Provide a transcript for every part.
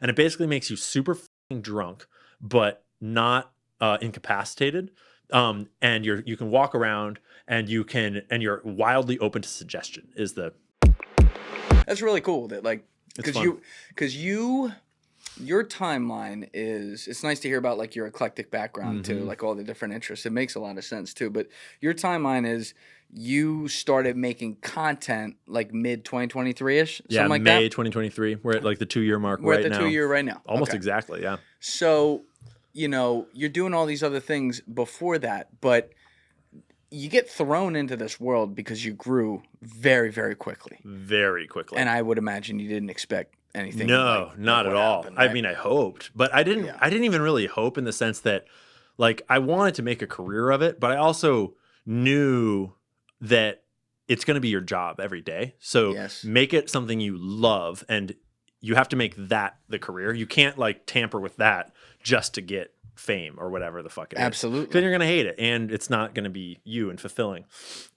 and it basically makes you super fucking drunk, but not incapacitated. And you can walk around, and you're wildly open to suggestion. That's really cool. That like It's because your timeline is, it's nice to hear about like your eclectic background too, like all the different interests. It makes a lot of sense too. But your timeline is you started making content like mid 2023 ish, something like May that. 2023. We're at like the 2-year mark. We're right at the now. 2-year right now. Almost Okay. exactly. Yeah. So, you're doing all these other things before that, but you get thrown into this world because you grew very, very quickly. Very quickly. And I would imagine you didn't expect anything. No, not at all. Happened, right? I mean, I hoped, but I didn't. Yeah. I didn't even really hope in the sense that, like, I wanted to make a career of it, but I also knew that it's going to be your job every day. So make it something you love, and you have to make that the career. You can't like tamper with that just to get fame or whatever the fuck it is. Absolutely. Because you're going to hate it, and it's not going to be you and fulfilling.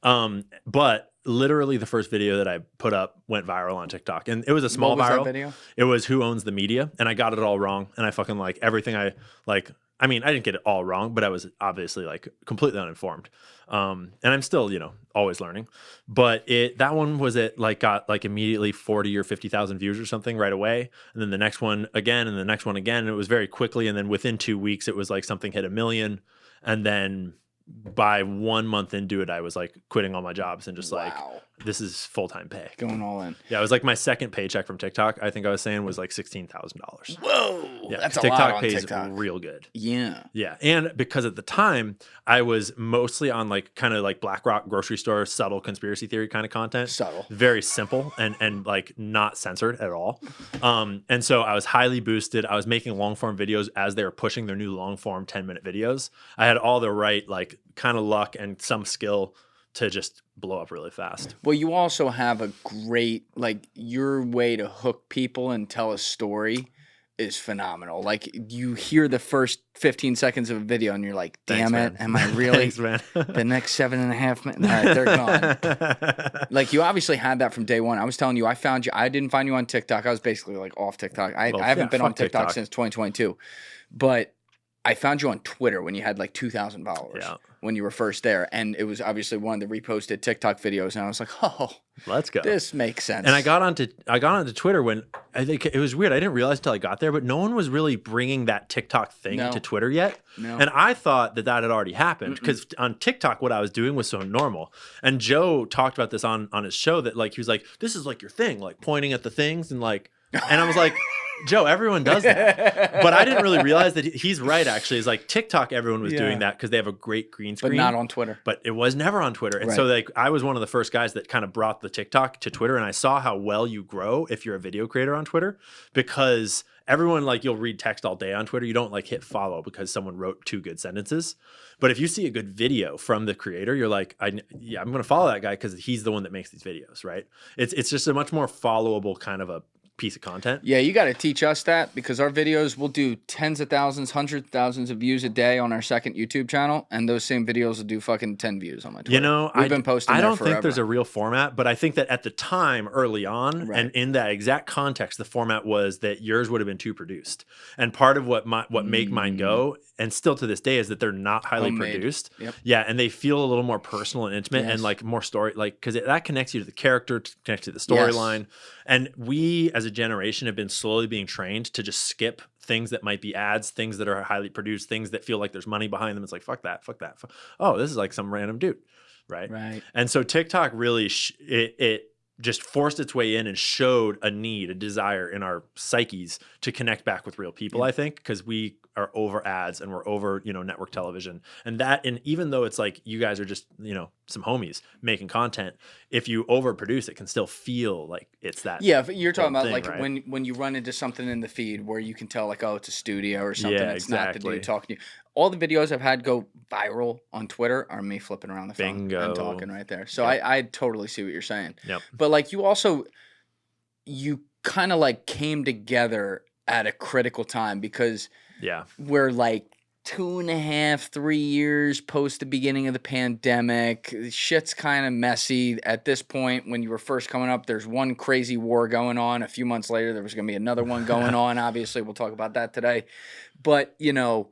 But literally the first video that I put up went viral on TikTok, and it was a small What was viral. that video? It was Who Owns the Media, and I got it all wrong, and I fucking like everything I like. I mean, I didn't get it all wrong, but I was obviously like completely uninformed. And I'm still, always learning. But that one was got like immediately 40 or 50,000 views or something right away. And then the next one again, and the next one again. And it was very quickly. And then within 2 weeks, it was like something hit 1 million. And then by 1 month into it, I was like quitting all my jobs and just like, this is full-time pay. Going all in. Yeah, it was like my second paycheck from TikTok. I think I was saying was like $16,000. Whoa, yeah, that's a TikTok lot on pays TikTok. real good. Yeah. Yeah, and because at the time I was mostly on like kind of like Black Rock grocery store, subtle conspiracy theory kind of content. Subtle. Very simple and like not censored at all. And so I was highly boosted. I was making long form videos as they were pushing their new long form 10-minute videos. I had all the right like kind of luck and some skill to just blow up really fast. Well, you also have a great, like, your way to hook people and tell a story is phenomenal. Like, you hear the first 15 seconds of a video and you're like, damn it, am I really? Thanks, man. The next 7.5 minutes, all right, they're gone. Like, you obviously had that from day one. I was telling you, I didn't find you on TikTok. I was basically like off TikTok. I haven't been on TikTok since 2022. But I found you on Twitter when you had like 2,000 followers when you were first there. And it was obviously one of the reposted TikTok videos. And I was like, oh, let's go. This makes sense. And I got onto Twitter when I think it was weird. I didn't realize until I got there, but no one was really bringing that TikTok thing to Twitter yet. No. And I thought that had already happened because on TikTok, what I was doing was so normal. And Joe talked about this on his show that like, he was like, this is like your thing, like pointing at the things and like, and I was like, Joe, everyone does that. But I didn't really realize that he's right, actually. It's like TikTok, everyone was doing that because they have a great green screen. But not on Twitter. But it was never on Twitter. And so like I was one of the first guys that kind of brought the TikTok to Twitter. And I saw how well you grow if you're a video creator on Twitter, because everyone, like, you'll read text all day on Twitter. You don't like hit follow because someone wrote 2 good sentences. But if you see a good video from the creator, you're like, I'm going to follow that guy because he's the one that makes these videos, right? It's just a much more followable kind of a piece of content. Yeah, you got to teach us that, because our videos will do tens of thousands, hundreds of thousands of views a day on our second YouTube channel, and those same videos will do fucking 10 views on my Twitter. We've been posting. I don't think there's a real format, but I think that at the time, early on, and in that exact context, the format was that yours would have been too produced. And part of what made mine go, and still to this day, is that they're not highly produced. Yeah, and they feel a little more personal and intimate, and like more story, like, because that connects you to the character, connects to the storyline. And we, as a generation, have been slowly being trained to just skip things that might be ads, things that are highly produced, things that feel like there's money behind them. It's like, fuck that. Oh, this is like some random dude, right? And so TikTok really, it just forced its way in and showed a need, a desire in our psyches to connect back with real people, I think, because we are over ads and we're over, network television. And even though it's like you guys are just, some homies making content, if you overproduce, it can still feel like it's that. Yeah, you're talking about thing, like right? when you run into something in the feed where you can tell like, oh, it's a studio or something. Yeah, it's not the dude talking to you. All the videos I've had go viral on Twitter are me flipping around the phone and talking right there. So I totally see what you're saying. Yep. But like you kind of like came together at a critical time, because we're like 2.5, 3 years post the beginning of the pandemic. Shit's kind of messy at this point. When you were first coming up, there's one crazy war going on. A few months later, there was going to be another one going on. Obviously, we'll talk about that today. But, you know,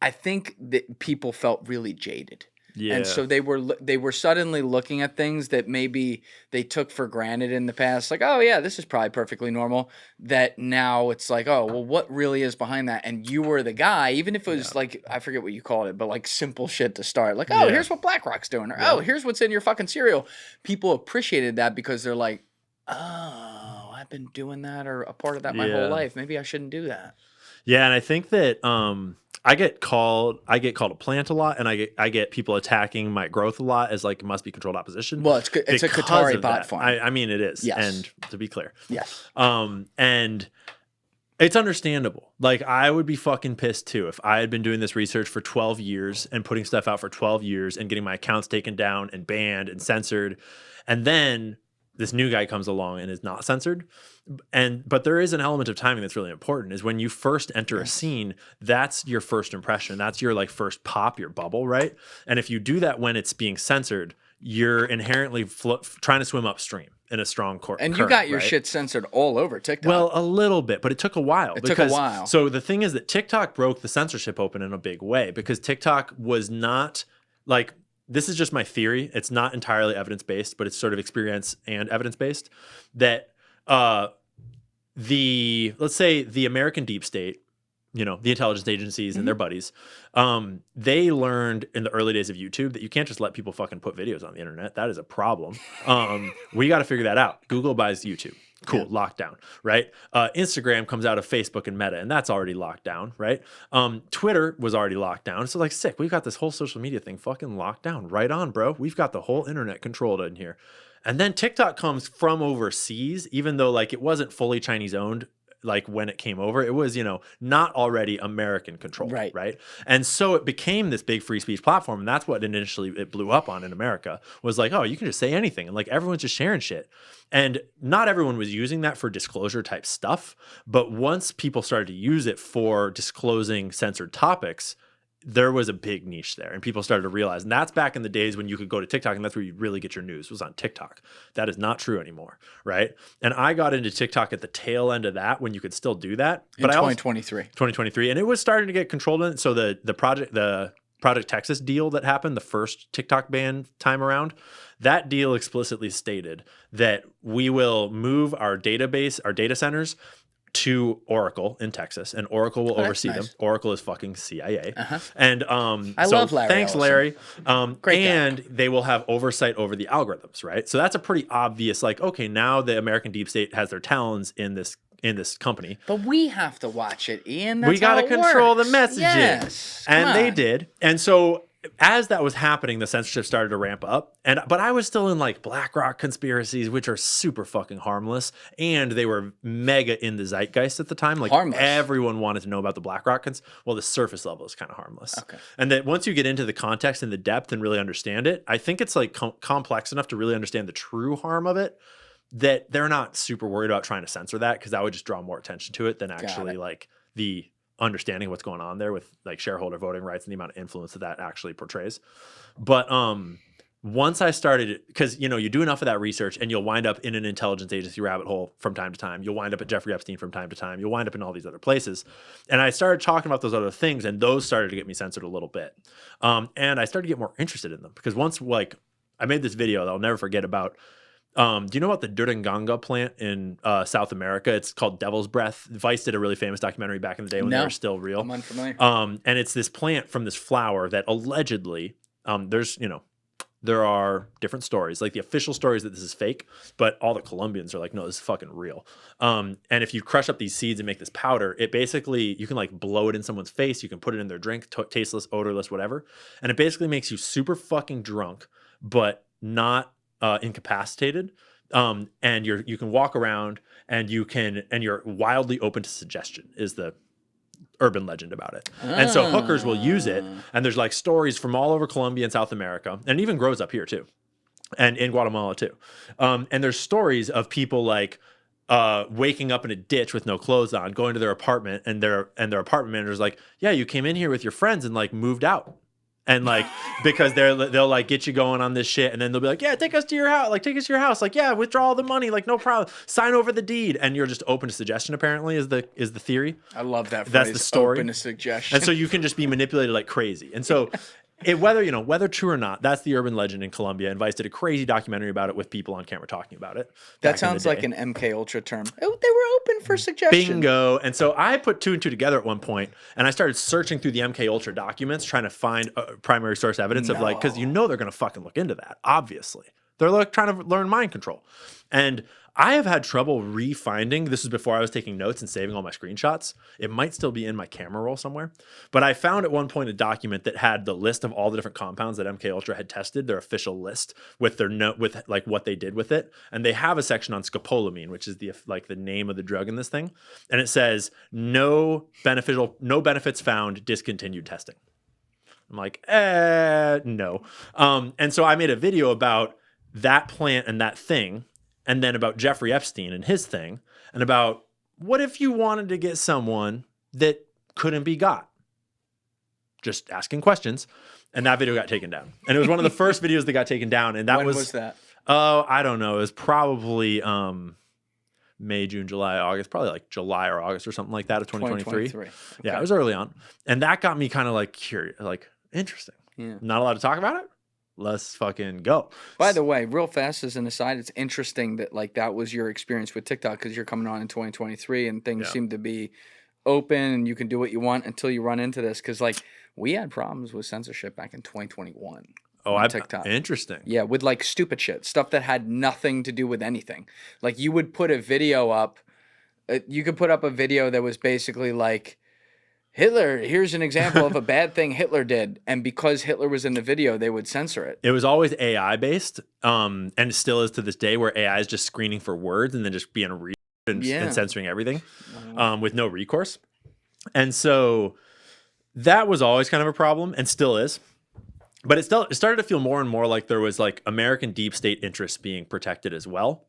I think that people felt really jaded. Yeah. And so they were suddenly looking at things that maybe they took for granted in the past. Like, oh, yeah, this is probably perfectly normal. That now it's like, oh, well, what really is behind that? And you were the guy, even if it was like, I forget what you called it, but like simple shit to start. Like, oh, here's what BlackRock's doing. Or, oh, here's what's in your fucking cereal. People appreciated that because they're like, oh, I've been doing that or a part of that my whole life. Maybe I shouldn't do that. Yeah, and I think that I get called a plant a lot, and I get people attacking my growth a lot as like it must be controlled opposition. Well, it's a Qatari bot farm. I mean, it is. Yes. And to be clear, yes. And it's understandable. Like I would be fucking pissed too if I had been doing this research for 12 years and putting stuff out for 12 years and getting my accounts taken down and banned and censored, and then this new guy comes along and is not censored. But there is an element of timing that's really important is when you first enter a scene, that's your first impression. That's your like first pop, your bubble, right? And if you do that when it's being censored, you're inherently trying to swim upstream in a strong current. And you got your shit censored all over TikTok. Well, a little bit, but it took a while. It took a while. So the thing is that TikTok broke the censorship open in a big way because TikTok was not like, this is just my theory. It's not entirely evidence-based, but it's sort of experience and evidence-based that let's say the American deep state, you know, the intelligence agencies and their buddies, they learned in the early days of YouTube that you can't just let people fucking put videos on the internet. That is a problem. We got to figure that out. Google buys YouTube. Cool, lockdown, right? Instagram comes out of Facebook and Meta, and that's already locked down, right? Twitter was already locked down. So like, sick, we've got this whole social media thing fucking locked down. Right on, bro. We've got the whole internet controlled in here. And then TikTok comes from overseas, even though like it wasn't fully Chinese owned. Like when it came over, it was, you know, not already American controlled, right? And so it became this big free speech platform. And that's what initially it blew up on in America was like, oh, you can just say anything. And like everyone's just sharing shit. And not everyone was using that for disclosure type stuff. But once people started to use it for disclosing censored topics, there was a big niche there and people started to realize, and that's back in the days when you could go to TikTok and that's where you really get your news was on TikTok. That is not true anymore. Right. And I got into TikTok at the tail end of that when you could still do that. But in 2023. And it was starting to get controlled in. So the Project Texas deal that happened, the first TikTok ban time around, that deal explicitly stated that we will move our database, our data centers to Oracle in Texas, and Oracle will oversee them. Oracle is fucking CIA. And I love Larry. Thanks, Larry. Great and guy. They will have oversight over the algorithms, right? So that's a pretty obvious, like, okay, now the American deep state has their talons in this company. But we have to watch it, Ian. That's we got to control the messaging. Yes. And they did. And so as that was happening, the censorship started to ramp up. But I was still in like BlackRock conspiracies, which are super fucking harmless. And they were mega in the zeitgeist at the time. Like everyone wanted to know about the BlackRock. Well, the surface level is kind of harmless. Okay. And then once you get into the context and the depth and really understand it, I think it's like complex enough to really understand the true harm of it that they're not super worried about trying to censor that because that would just draw more attention to it than actually like the understanding what's going on there with like shareholder voting rights and the amount of influence that actually portrays. But once I started, because you know, you do enough of that research and you'll wind up in an intelligence agency rabbit hole from time to time. You'll wind up at Jeffrey Epstein from time to time. You'll wind up in all these other places. And I started talking about those other things, and those started to get me censored a little bit. And I started to get more interested in them because once like I made this video that I'll never forget about. Do you know about the Duranganga plant in South America? It's called Devil's Breath. Vice did a really famous documentary back in the day when they were still real. I'm unfamiliar. And it's this plant from this flower that allegedly, there are different stories. Like the official story is that this is fake, but all the Colombians are like, no, this is fucking real. And if you crush up these seeds and make this powder, it basically, you can like blow it in someone's face. You can put it in their drink, tasteless, odorless, whatever. And it basically makes you super fucking drunk, but not incapacitated, and you can walk around and you're wildly open to suggestion is the urban legend about it. And so hookers will use it, and there's like stories from all over Colombia and South America, and it even grows up here too, and in Guatemala too. And there's stories of people like waking up in a ditch with no clothes on, going to their apartment, and their apartment manager's like, yeah, you came in here with your friends and like moved out. And like, because they'll like get you going on this shit, and then they'll be like, yeah, take us to your house, like take us to your house, like yeah, withdraw all the money, like no problem, sign over the deed, and you're just open to suggestion. Apparently, is the theory. I love that phrase. That's the story. Open to suggestion. And so you can just be manipulated like crazy. And so, whether true or not, that's the urban legend in Colombia. And Vice did a crazy documentary about it with people on camera talking about it. That sounds like an MK Ultra term. Oh, they were open for suggestion. Bingo. And so I put 2 and 2 together at one point, and I started searching through the MK Ultra documents, trying to find primary source evidence of like, because they're going to fucking look into that. Obviously, they're like trying to learn mind control, and I have had trouble re-finding. This is before I was taking notes and saving all my screenshots. It might still be in my camera roll somewhere. But I found at one point a document that had the list of all the different compounds that MK Ultra had tested, their official list with their note with like what they did with it. And they have a section on scopolamine, which is the name of the drug in this thing. And it says no benefits found, discontinued testing. I'm like, no. And so I made a video about that plant and that thing, and then about Jeffrey Epstein and his thing, and about what if you wanted to get someone that couldn't be got? Just asking questions. And that video got taken down. And it was one of the first videos that got taken down. And when was that? Oh, I don't know. It was probably May, June, July, August, probably like July or August or something like that of 2023. Okay. Yeah, it was early on. And that got me kind of like curious, like interesting. Yeah. Not allowed to talk about it? Let's fucking go. By the way, real fast as an aside, it's interesting that like that was your experience with TikTok, because you're coming on in 2023 and things seem to be open and you can do what you want until you run into this. Because like we had problems with censorship back in 2021. On TikTok. Interesting. Yeah, with like stupid shit, stuff that had nothing to do with anything. Like you would put a video up, you could put up a video that was basically like, Hitler, here's an example of a bad thing Hitler did. And because Hitler was in the video, they would censor it. It was always AI based, and it still is to this day, where AI is just screening for words and then just being and censoring everything with no recourse. And so that was always kind of a problem and still is. But it started to feel more and more like there was like American deep state interests being protected as well.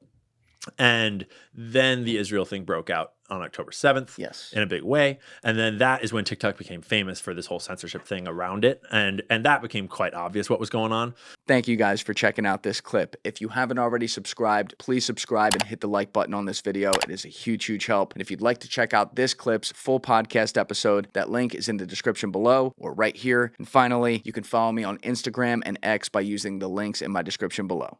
And then the Israel thing broke out on October 7th in a big way. And then that is when TikTok became famous for this whole censorship thing around it. And that became quite obvious what was going on. Thank you guys for checking out this clip. If you haven't already subscribed, please subscribe and hit the like button on this video. It is a huge, huge help. And if you'd like to check out this clip's full podcast episode, that link is in the description below or right here. And finally, you can follow me on Instagram and X by using the links in my description below.